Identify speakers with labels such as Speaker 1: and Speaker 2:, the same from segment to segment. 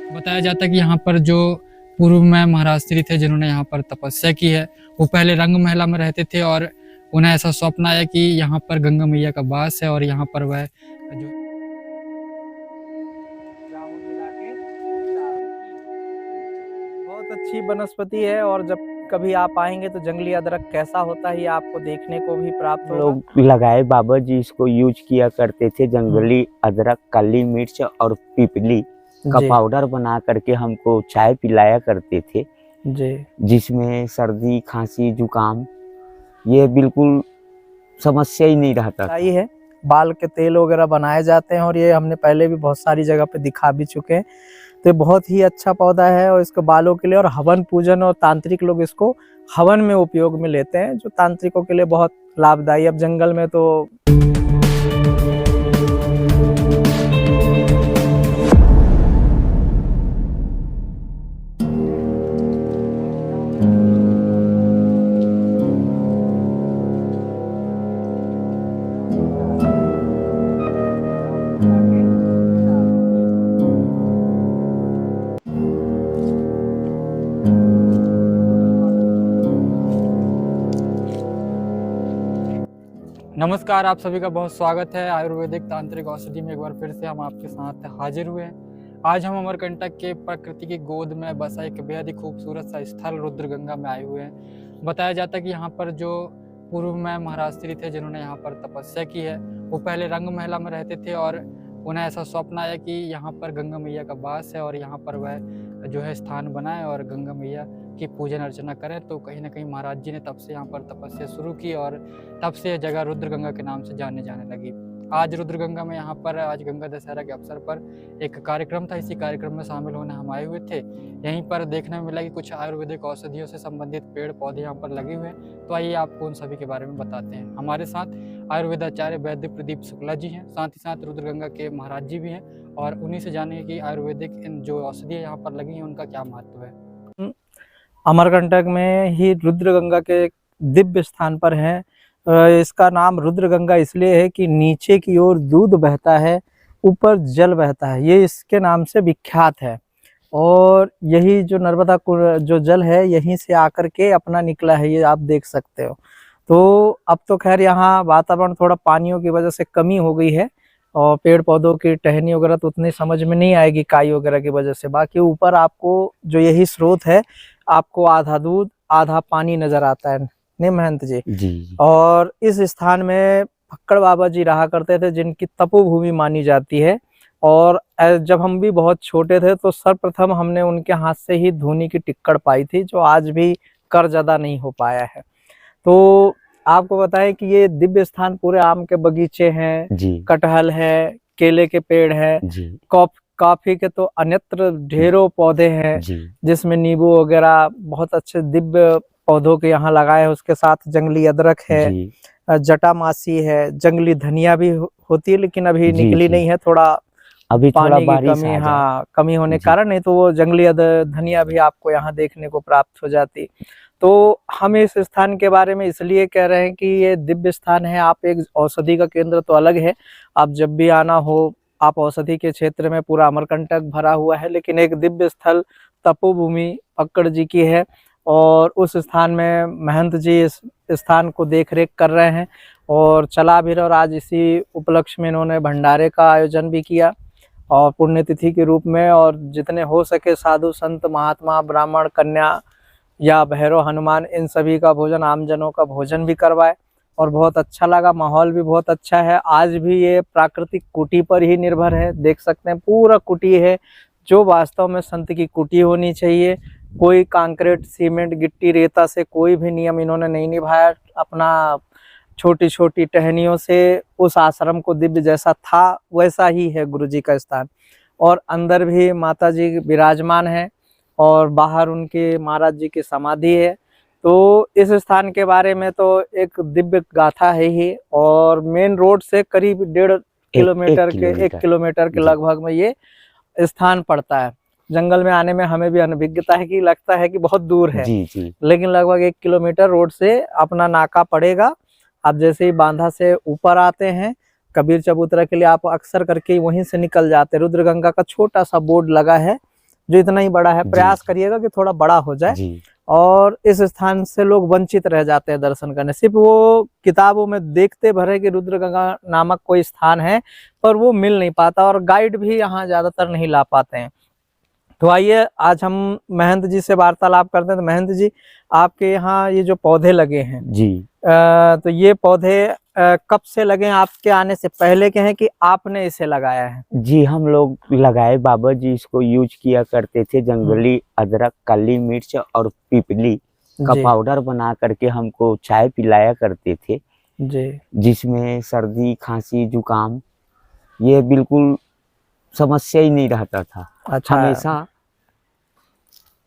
Speaker 1: बताया जाता है कि यहाँ पर जो पूर्व में महाराज श्री थे जिन्होंने यहाँ पर तपस्या की है, वो पहले रंग महला में रहते थे और उन्हें ऐसा स्वप्न आया कि यहाँ पर गंगा मैया का वास है और यहाँ पर वह जो
Speaker 2: बहुत अच्छी वनस्पति है और जब कभी आप आएंगे तो जंगली अदरक कैसा होता है ये आपको देखने को भी प्राप्त होगा।
Speaker 3: लोग लगाए बाबा जी इसको यूज किया करते थे। जंगली अदरक, काली मिर्च और पिपली का पाउडर बना करके हमको चाय पिलाया करते थे
Speaker 2: जी,
Speaker 3: जिसमें सर्दी, खांसी, जुकाम ये बिल्कुल समस्या ही नहीं रहता था।
Speaker 2: सही है। बाल के तेल वगैरह बनाए जाते हैं और ये हमने पहले भी बहुत सारी जगह पे दिखा भी चुके हैं। तो ये बहुत ही अच्छा पौधा है और इसको बालों के लिए और हवन पूजन और तांत्रिक लोग इसको हवन में उपयोग में लेते हैं, जो तांत्रिकों के लिए बहुत लाभदायी। अब जंगल में तो
Speaker 1: नमस्कार, आप सभी का बहुत स्वागत है आयुर्वेदिक तांत्रिक औषधि में। एक बार फिर से हम आपके साथ हाजिर हुए हैं। आज हम अमरकंटक के प्रकृति की गोद में बसा एक बेहद ही खूबसूरत सा स्थल रुद्रगंगा में आए हुए हैं। बताया जाता है कि यहाँ पर जो पूर्व में महाराज श्री थे जिन्होंने यहाँ पर तपस्या की है, वो पहले रंग महला में रहते थे और उन्हें ऐसा स्वप्न आया कि यहाँ पर गंगा मैया का वास है और यहाँ पर वह जो है स्थान बनाए और गंगा मैया की पूजन अर्चना करें। तो कहीं ना कहीं महाराज जी ने तब से यहाँ पर तपस्या शुरू की और तब से यह जगह रुद्रगंगा के नाम से जाने जाने लगी। आज रुद्रगंगा में यहाँ पर आज गंगा दशहरा के अवसर पर एक कार्यक्रम था। इसी कार्यक्रम में शामिल होने हम आए हुए थे। यहीं पर देखने में मिला कि कुछ आयुर्वेदिक औषधियों से संबंधित पेड़ पौधे यहाँ पर लगे हुए हैं। तो आइए आपको उन सभी के बारे में बताते हैं। हमारे साथ आयुर्वेदाचार्य वैद्य प्रदीप शुक्ला जी हैं, साथ ही साथ रुद्रगंगा के महाराज जी भी हैं और उन्हीं से जानेंगे कि आयुर्वेदिक इन जो औषधियाँ यहाँ पर लगी हैं उनका क्या महत्व है।
Speaker 2: अमरकंटक में ही रुद्रगंगा के दिव्य स्थान पर है। इसका नाम रुद्रगंगा इसलिए है कि नीचे की ओर दूध बहता है, ऊपर जल बहता है, ये इसके नाम से विख्यात है। और यही जो नर्मदा जो जल है यहीं से आकर के अपना निकला है, ये आप देख सकते हो। तो अब तो खैर यहाँ वातावरण थोड़ा पानियों की वजह से कमी हो गई है और पेड़ पौधों की टहनी वगैरह तो उतनी समझ में नहीं आएगी काई वगैरह की वजह से। बाकी ऊपर आपको जो यही स्रोत है, आपको आधा दूध आधा पानी नजर आता है, नहीं महंत जी? और इस स्थान में फक्कड़ बाबा जी रहा करते थे जिनकी तपोभूमि मानी जाती है। और जब हम भी बहुत छोटे थे तो सर्वप्रथम हमने उनके हाथ से ही धूनी की टिक्कड़ पाई थी, जो आज भी करजदा नहीं हो पाया है। तो आपको बताएं कि ये दिव्य स्थान पूरे आम के बगीचे हैं, कटहल है, केले के पेड़ है, कॉफी के तो अन्यत्र ढेरों पौधे हैं, जिसमें नींबू वगैरह बहुत अच्छे दिव्य पौधों के यहाँ लगाए हैं। उसके साथ जंगली अदरक है, जटामासी है, जंगली धनिया भी होती है लेकिन अभी निकली नहीं है, थोड़ा अभी पानी की कमी, कमी होने के कारण, नहीं तो वो जंगली धनिया भी आपको यहाँ देखने को प्राप्त हो जाती। तो हम इस स्थान के बारे में इसलिए कह रहे हैं कि ये दिव्य स्थान है। आप एक औषधि का केंद्र तो अलग है, आप जब भी आना हो, आप औषधि के क्षेत्र में पूरा अमरकंटक भरा हुआ है, लेकिन एक दिव्य स्थल तपोभूमि फक्कड़ जी की है और उस स्थान में महंत जी इस स्थान को देख रेख कर रहे हैं और चला भी रहे। और आज इसी उपलक्ष्य में इन्होंने भंडारे का आयोजन भी किया और पुण्यतिथि के रूप में, और जितने हो सके साधु संत महात्मा ब्राह्मण कन्या या भैरव हनुमान इन सभी का भोजन, आमजनों का भोजन भी करवाए और बहुत अच्छा लगा। माहौल भी बहुत अच्छा है। आज भी ये प्राकृतिक कुटी पर ही निर्भर है, देख सकते हैं पूरा कुटी है जो वास्तव में संत की कुटी होनी चाहिए। कोई कंक्रीट सीमेंट गिट्टी रेता से कोई भी नियम इन्होंने नहीं निभाया, अपना छोटी छोटी टहनियों से उस आश्रम को दिव्य जैसा था वैसा ही है गुरु जी का स्थान। और अंदर भी माता जी विराजमान है और बाहर उनके महाराज जी की समाधि है। तो इस स्थान के बारे में तो एक दिव्य गाथा है ही। और मेन रोड से करीब 1.5 किलोमीटर के 1 किलोमीटर के लगभग में ये स्थान पड़ता है। जंगल में आने में हमें भी अनभिज्ञता है कि लगता है कि बहुत दूर है, लेकिन लगभग 1 किलोमीटर रोड से अपना नाका पड़ेगा। आप जैसे ही बांधा से ऊपर आते हैं, कबीर चबूतरा के लिए आप अक्सर करके वहीं से निकल जाते हैं। रुद्रगंगा का छोटा सा बोर्ड लगा है, जो इतना ही बड़ा है,
Speaker 3: जी,
Speaker 2: प्रयास
Speaker 3: जी।
Speaker 2: करिएगा कि थोड़ा बड़ा हो जाए।
Speaker 3: जी
Speaker 2: और इस स्थान से लोग वंचित रह जाते हैं दर्शन करने, सिर्फ वो किताबों में देखते भर है कि रुद्रगंगा नामक कोई स्थान है, पर वो मिल नहीं पाता और गाइड भी यहाँ ज्यादातर नहीं ला पाते हैं। तो आइए आज हम महंत जी से वार्तालाप करते हैं। तो महंत जी, आपके यहाँ ये जो पौधे लगे हैं,
Speaker 3: जी
Speaker 2: तो ये पौधे कब से लगे हैं? आपके आने से पहले के हैं कि आपने इसे लगाया है?
Speaker 3: जी, हम लोग लगाए, बाबा जी इसको यूज किया करते थे। जंगली अदरक, काली मिर्च और पीपली का
Speaker 2: जी
Speaker 3: पाउडर बना करके हमको चाय पिलाया करते थे,
Speaker 2: जी
Speaker 3: जिसमें सर्दी, खांसी, जुकाम ये बिल्कुल समस्या ही नहीं रहता था।
Speaker 2: अच्छा,
Speaker 3: हमेशा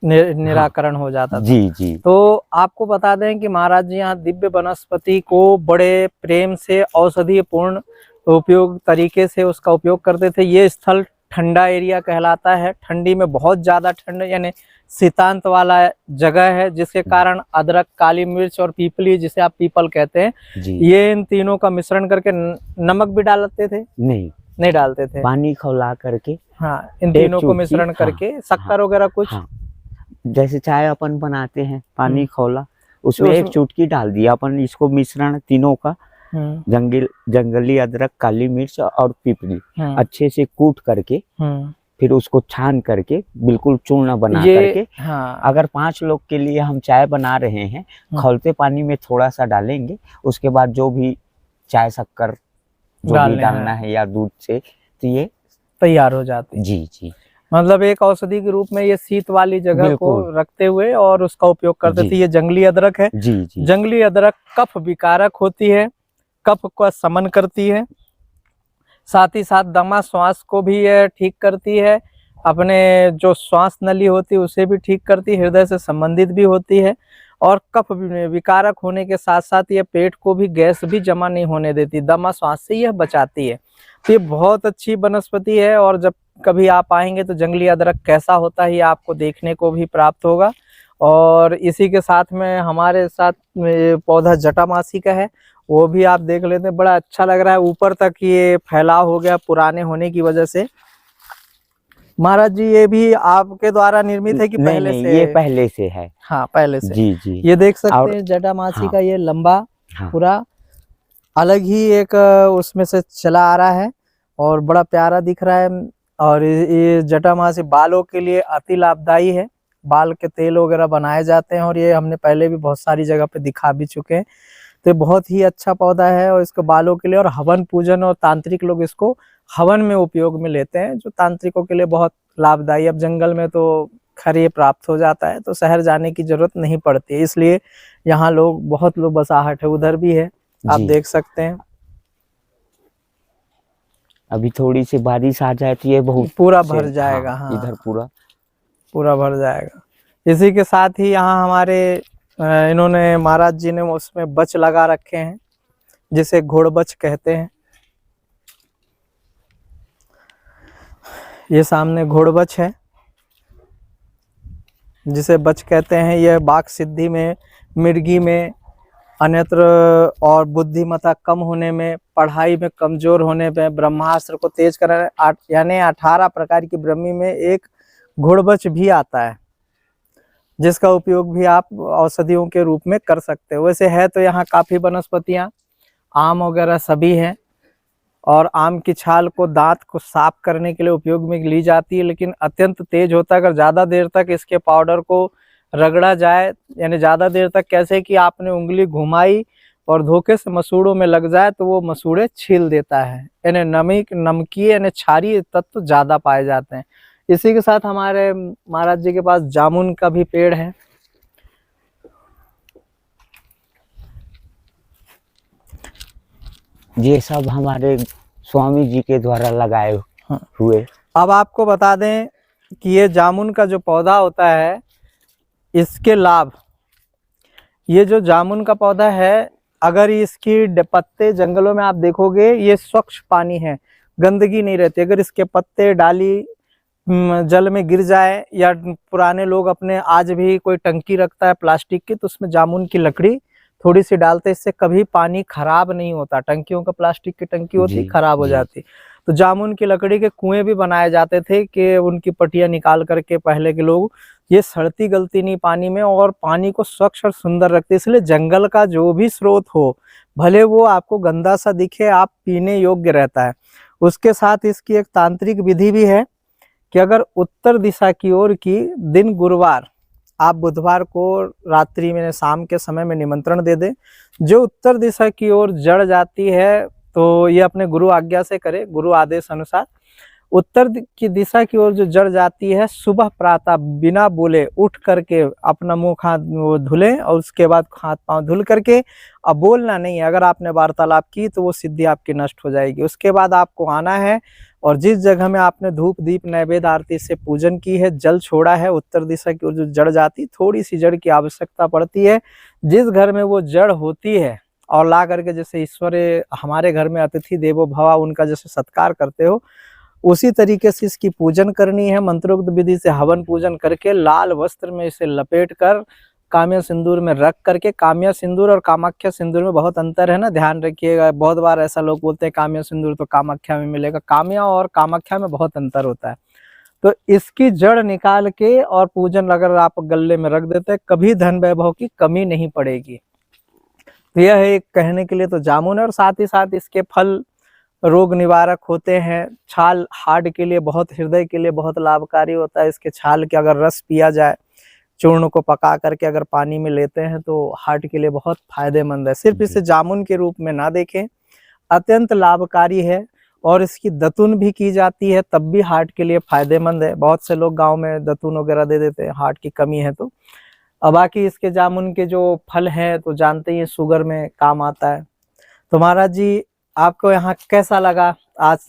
Speaker 2: निराकरण हो जाता था।
Speaker 3: जी जी
Speaker 2: तो आपको बता दें कि महाराज जी यहाँ दिव्य वनस्पति को बड़े प्रेम से औषधीय पूर्ण उपयोग तरीके से उसका उपयोग करते थे। ये स्थल ठंडा एरिया कहलाता है, ठंडी में बहुत ज्यादा ठंड यानी शीतांत वाला जगह है, जिसके कारण अदरक, काली मिर्च और पीपली, जिसे आप पीपल कहते हैं,
Speaker 3: जी।
Speaker 2: ये इन तीनों का मिश्रण करके नमक भी डालते थे? नहीं डालते थे,
Speaker 3: पानी खौला करके,
Speaker 2: हाँ, इन तीनों को
Speaker 3: चुटकी,
Speaker 2: मिश्रण करके, शक्कर
Speaker 3: हाँ,
Speaker 2: वगैरह कुछ,
Speaker 3: हाँ, जैसे चाय अपन बनाते हैं, पानी खौला, उसमें
Speaker 2: तो
Speaker 3: एक चुटकी डाल दिया अपन, इसको मिश्रण तीनों का, जंगली अदरक, काली मिर्च और पीपली अच्छे से कूट करके फिर उसको छान करके बिल्कुल चूर्ण बना करके,
Speaker 2: हाँ,
Speaker 3: अगर 5 लोग के लिए हम चाय बना रहे हैं, खौलते पानी में थोड़ा सा डालेंगे, उसके बाद जो भी चाय शक्कर जो भी डालना है या दूध से, तो ये
Speaker 2: तैयार हो जाती है।
Speaker 3: जी जी,
Speaker 2: मतलब एक औषधि के रूप में ये शीत वाली जगह को रखते हुए और उसका उपयोग करते थे। ये जंगली अदरक है।
Speaker 3: जी जी,
Speaker 2: जंगली अदरक कफ विकारक होती है, कफ का शमन करती है, साथ ही साथ दमा श्वास को भी ये ठीक करती है, अपने जो श्वास नली होती है उसे भी ठीक करती है, हृदय से संबंधित भी होती है, और कफ विकारक होने के साथ साथ ये पेट को भी गैस भी जमा नहीं होने देती, दमा श्वास से यह बचाती है। तो ये बहुत अच्छी वनस्पति है, और जब कभी आप आएंगे तो जंगली अदरक कैसा होता है ये आपको देखने को भी प्राप्त होगा। और इसी के साथ में हमारे साथ पौधा जटामासी का है, वो भी आप देख लेते हैं, बड़ा अच्छा लग रहा है, ऊपर तक ये फैलाव हो गया पुराने होने की वजह से। महाराज जी, ये भी आपके द्वारा निर्मित है कि पहले
Speaker 3: नहीं,
Speaker 2: से?
Speaker 3: ये पहले से है।
Speaker 2: हाँ, पहले से।
Speaker 3: जी जी,
Speaker 2: ये देख सकते हैं जटामासी का ये लंबा पूरा अलग ही एक उसमें से चला आ रहा है और बड़ा प्यारा दिख रहा है। और ये जटामासी बालों के लिए अति लाभदायी है, बाल के तेल वगैरह बनाए जाते हैं, और ये हमने पहले भी बहुत सारी जगह पे दिखा भी चुके हैं। तो ये बहुत ही अच्छा पौधा है और इसको बालों के लिए, और हवन पूजन और तांत्रिक लोग इसको हवन में उपयोग में लेते हैं, जो तांत्रिकों के लिए बहुत लाभदायी। अब जंगल में तो खैर ये प्राप्त हो जाता है, तो शहर जाने की जरूरत नहीं पड़ती है, इसलिए यहाँ लोग बहुत लोग बसाहट है, उधर भी है, आप देख सकते हैं।
Speaker 3: अभी थोड़ी सी बारिश आ जाए तो ये बहुत
Speaker 2: पूरा भर जाएगा। हाँ,
Speaker 3: इधर पूरा
Speaker 2: भर जाएगा। इसी के साथ ही यहाँ हमारे इन्होंने महाराज जी ने उसमें बच लगा रखे हैं, जिसे घोड़बच कहते हैं। ये सामने घोड़बच है, जिसे बच कहते हैं। यह वाक सिद्धि में, मिर्गी में, अन्यत्र और बुद्धिमत्ता कम होने में, पढ़ाई में कमजोर होने में, ब्रह्मास्त्र को तेज करने, यानी 18 प्रकार की ब्रह्मी में एक घोड़बच भी आता है, जिसका उपयोग भी आप औषधियों के रूप में कर सकते हो। वैसे है तो यहाँ काफी वनस्पतियां, आम वगैरह सभी हैं, और आम की छाल को दांत को साफ करने के लिए उपयोग में ली जाती है, लेकिन अत्यंत तेज होता है। अगर ज्यादा देर तक इसके पाउडर को रगड़ा जाए, यानी ज्यादा देर तक कैसे कि आपने उंगली घुमाई और धोखे से मसूड़ों में लग जाए, तो वो मसूड़े छील देता है, यानी नमकीय यानी क्षारीय तत्व ज्यादा पाए जाते हैं। इसी के साथ हमारे महाराज जी के पास जामुन का भी पेड़ है।
Speaker 3: ये सब हमारे स्वामी जी के द्वारा लगाए हुए।
Speaker 2: अब आपको बता दें कि ये जामुन का जो पौधा होता है, इसके लाभ, ये जो जामुन का पौधा है, अगर इसकी पत्ते जंगलों में आप देखोगे, ये स्वच्छ पानी है, गंदगी नहीं रहती। अगर इसके पत्ते डाली जल में गिर जाए, या पुराने लोग अपने आज भी कोई टंकी रखता है प्लास्टिक की, तो उसमें जामुन की लकड़ी थोड़ी सी डालते, इससे कभी पानी खराब नहीं होता। टंकियों का प्लास्टिक की टंकी होती खराब हो जाती, तो जामुन की लकड़ी के कुएं भी बनाए जाते थे कि उनकी पटिया निकाल करके पहले के लोग ये सड़ती गलती नहीं पानी में और पानी को स्वच्छ और सुंदर रखते। इसलिए जंगल का जो भी स्रोत हो, भले वो आपको गंदा सा दिखे, आप पीने योग्य रहता है। उसके साथ इसकी एक तांत्रिक विधि भी है कि अगर उत्तर दिशा की ओर की दिन गुरुवार, आप बुधवार को रात्रि में शाम के समय में निमंत्रण दे दें, जो उत्तर दिशा की ओर जड़ जाती है तो ये अपने गुरु आज्ञा से करे, गुरु आदेश अनुसार। उत्तर की दिशा की ओर जो जड़ जाती है, सुबह प्रातः बिना बोले उठ करके अपना मुंह हाथ धुले और उसके बाद हाथ पांव धुल करके, अब बोलना नहीं है, अगर आपने वार्तालाप की तो वो सिद्धि आपकी नष्ट हो जाएगी। उसके बाद आपको आना है और जिस जगह में आपने धूप दीप नैवेद्य आरती से पूजन की है, जल छोड़ा है, उत्तर दिशा की ओर जो जड़ जाती, थोड़ी सी जड़ की आवश्यकता पड़ती है। जिस घर में वो जड़ होती है और ला करके जैसे ईश्वर हमारे घर में अतिथि देवो भव, उनका जैसे सत्कार करते हो, उसी तरीके से इसकी पूजन करनी है। मंत्रोक्त विधि से हवन पूजन करके लाल वस्त्र में इसे लपेट कर काम्या सिंदूर में रख करके, काम्या सिंदूर और कामाख्या सिंदूर में बहुत अंतर है ना, ध्यान रखिएगा। बहुत बार ऐसा लोग बोलते हैं काम्या सिंदूर तो कामाख्या में मिलेगा, काम्या और कामाख्या में बहुत अंतर होता है। तो इसकी जड़ निकाल के और पूजन अगर आप गले में रख देते हैं, कभी धन वैभव की कमी नहीं पड़ेगी। तो यह है एक कहने के लिए तो जामुन है। और साथ ही साथ इसके फल रोग निवारक होते हैं। छाल हार्ट के लिए बहुत, हृदय के लिए बहुत लाभकारी होता है। इसके छाल के अगर रस पिया जाए, चूर्ण को पका करके अगर पानी में लेते हैं तो हार्ट के लिए बहुत फायदेमंद है। सिर्फ इसे जामुन के रूप में ना देखें, अत्यंत लाभकारी है। और इसकी दतुन भी की जाती है, तब भी हार्ट के लिए फायदेमंद है। बहुत से लोग गांव में दतुन वगैरह दे देते हैं, हार्ट की कमी है तो। अब बाकी इसके जामुन के जो फल हैं तो जानते ही शुगर में काम आता है। तो महाराज जी, आपको यहाँ कैसा लगा आज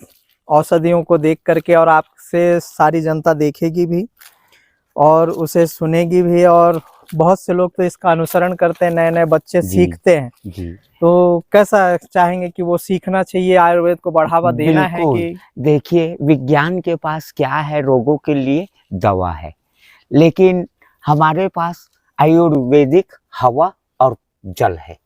Speaker 2: औषधियों को देख करके? और आपसे सारी जनता देखेगी भी और उसे सुनेगी भी, और बहुत से लोग तो इसका अनुसरण करते हैं, नए नए बच्चे सीखते हैं
Speaker 3: जी।
Speaker 2: तो कैसा चाहेंगे कि वो सीखना चाहिए, आयुर्वेद को बढ़ावा देना है कि?
Speaker 3: देखिए, विज्ञान के पास क्या है, रोगों के लिए दवा है, लेकिन हमारे पास आयुर्वेदिक हवा और जल है।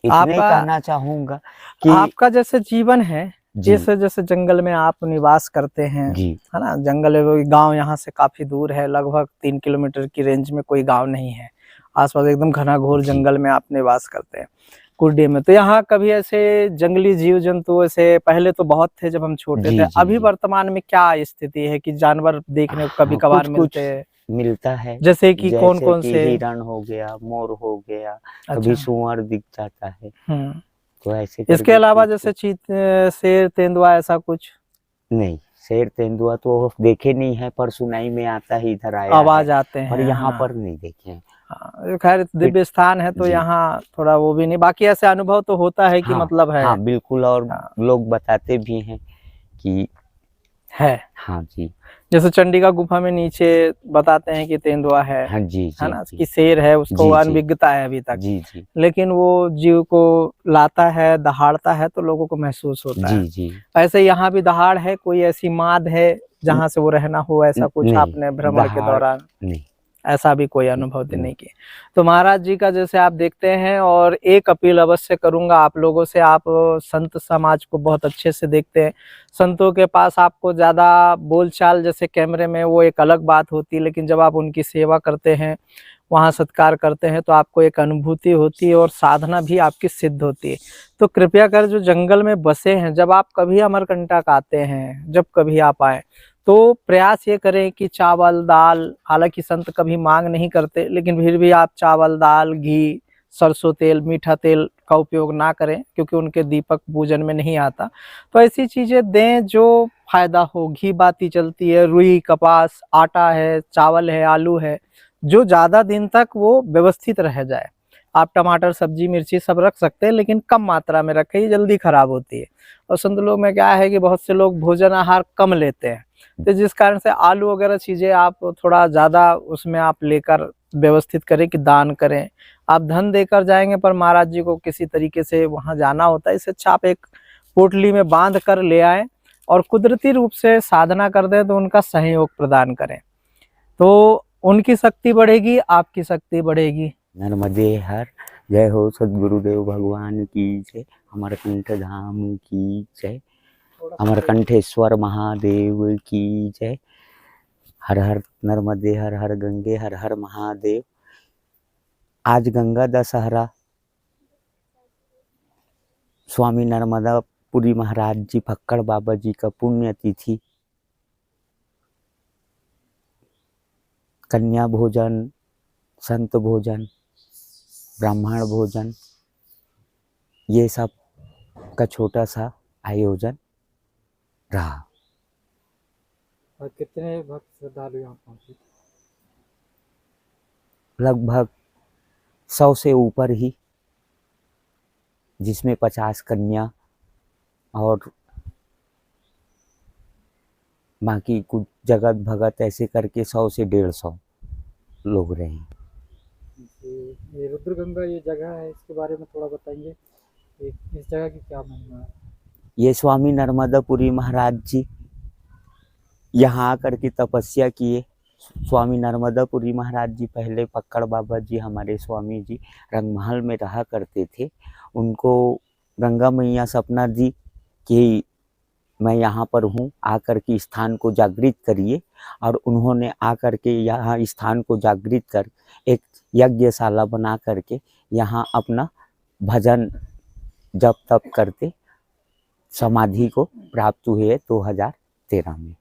Speaker 3: इतने कहना चाहूंगा कि
Speaker 2: आपका जैसे जीवन है, जैसे जैसे जंगल में आप निवास करते हैं, है ना, जंगल गांव यहाँ से काफी दूर है, लगभग 3 किलोमीटर की रेंज में कोई गांव नहीं है, आसपास एकदम घना घोर जंगल में आप निवास करते हैं, कुर्डी में। तो यहाँ कभी ऐसे जंगली जीव जंतु ऐसे पहले तो बहुत थे जब हम छोटे थे, अभी वर्तमान में क्या स्थिति है कि जानवर देखने को कभी कभार
Speaker 3: मिलता है?
Speaker 2: जैसे कि कौन कौन से?
Speaker 3: हिरण हो गया, मोर हो गया, कभी सुअर दिख जाता है। तो ऐसे
Speaker 2: इसके अलावा जैसे शेर तेंदुआ ऐसा कुछ
Speaker 3: नहीं? शेर तेंदुआ तो देखे नहीं है, पर सुनाई में आता है, इधर आया
Speaker 2: आवाज आते हैं,
Speaker 3: और यहाँ पर नहीं देखे।
Speaker 2: खैर दिव्य स्थान है तो यहाँ थोड़ा वो भी नहीं, बाकी ऐसे अनुभव तो होता है कि मतलब है।
Speaker 3: हाँ बिल्कुल, और लोग बताते भी हैं कि
Speaker 2: है।
Speaker 3: हाँ जी,
Speaker 2: जैसे चंडिका गुफा में नीचे बताते हैं कि तेंदुआ है।
Speaker 3: हाँ जी,
Speaker 2: है ना, कि शेर है, उसको अनभिज्ञता है अभी तक।
Speaker 3: जी।
Speaker 2: लेकिन वो जीव को लाता है, दहाड़ता है तो लोगों को महसूस होता है।
Speaker 3: जी।
Speaker 2: ऐसे यहाँ भी दहाड़ है, कोई ऐसी माद है जहाँ से वो रहना हो, ऐसा कुछ आपने भ्रमण के दौरान? नहीं, ऐसा भी कोई अनुभव नहीं किया। तो महाराज जी का जैसे आप देखते हैं, और एक अपील अवश्य करूंगा आप लोगों से, आप संत समाज को बहुत अच्छे से देखते हैं, संतों के पास आपको ज्यादा बोलचाल जैसे कैमरे में वो एक अलग बात होती है, लेकिन जब आप उनकी सेवा करते हैं, वहाँ सत्कार करते हैं, तो आपको एक अनुभूति होती है और साधना भी आपकी सिद्ध होती है। तो कृपया कर जो जंगल में बसे हैं, जब आप कभी अमरकंटक आते हैं, जब कभी आप आए, तो प्रयास ये करें कि चावल दाल, हालांकि संत कभी मांग नहीं करते, लेकिन फिर भी आप चावल दाल, घी, सरसों तेल, मीठा तेल का उपयोग ना करें, क्योंकि उनके दीपक पूजन में नहीं आता। तो ऐसी चीजें दें जो फायदा हो। घी बाती चलती है, रुई, कपास, आटा है, चावल है, आलू है, जो ज्यादा दिन तक वो व्यवस्थित रह जाए। आप टमाटर, सब्जी, मिर्ची सब रख सकते हैं, लेकिन कम मात्रा में रखें, ये जल्दी खराब होती है। और संत लोग में क्या है कि बहुत से लोग भोजन आहार कम लेते हैं, तो जिस कारण से आलू वगैरह चीजें आप थोड़ा ज्यादा उसमें आप लेकर व्यवस्थित करें कि दान करें। आप धन देकर जाएंगे, पर महाराज जी को किसी तरीके से वहां जाना होता है, इससे अच्छा आप एक पोटली में बांध कर ले आए और कुदरती रूप से साधना कर दें, तो उनका सहयोग प्रदान करें, तो उनकी शक्ति बढ़ेगी, आपकी शक्ति बढ़ेगी।
Speaker 3: नर्मदे हर, जय हो सदगुरुदेव भगवान की जय, अमरकंटक धाम की जय। अमरकंठेश्वर महादेव की जय। हर हर नर्मदे, हर हर गंगे, हर हर महादेव। आज गंगा दशहरा स्वामी नर्मदा पुरी महाराज जी फक्कड़ बाबा जी का पुण्य तिथि। कन्या भोजन, संत भोजन, ब्राह्मण भोजन, ये सब का छोटा सा आयोजन रहा।
Speaker 1: और कितने भक्त श्रद्धालु यहाँ पहुँचे?
Speaker 3: लगभग 100 से ऊपर ही, जिसमें 50 कन्या और बाकी कुछ जगत भगत ऐसे करके 100 से 150 लोग रहे।
Speaker 1: ये रुद्रगंगा ये जगह है, इसके बारे में थोड़ा बताएंगे, इस जगह की क्या महिमा है?
Speaker 3: ये स्वामी नर्मदापुरी महाराज जी यहाँ आकर के तपस्या किए। स्वामी नर्मदापुरी महाराज जी पहले फक्कड़ बाबा जी हमारे स्वामी जी रंगमहल में रहा करते थे। उनको गंगा मैया सपना दी कि मैं यहाँ पर हूँ, आकर के स्थान को जागृत करिए। और उन्होंने आकर के यहाँ स्थान को जागृत कर एक यज्ञशाला बना करके यहाँ अपना भजन जप तप करते समाधि को प्राप्त हुए 2013 में।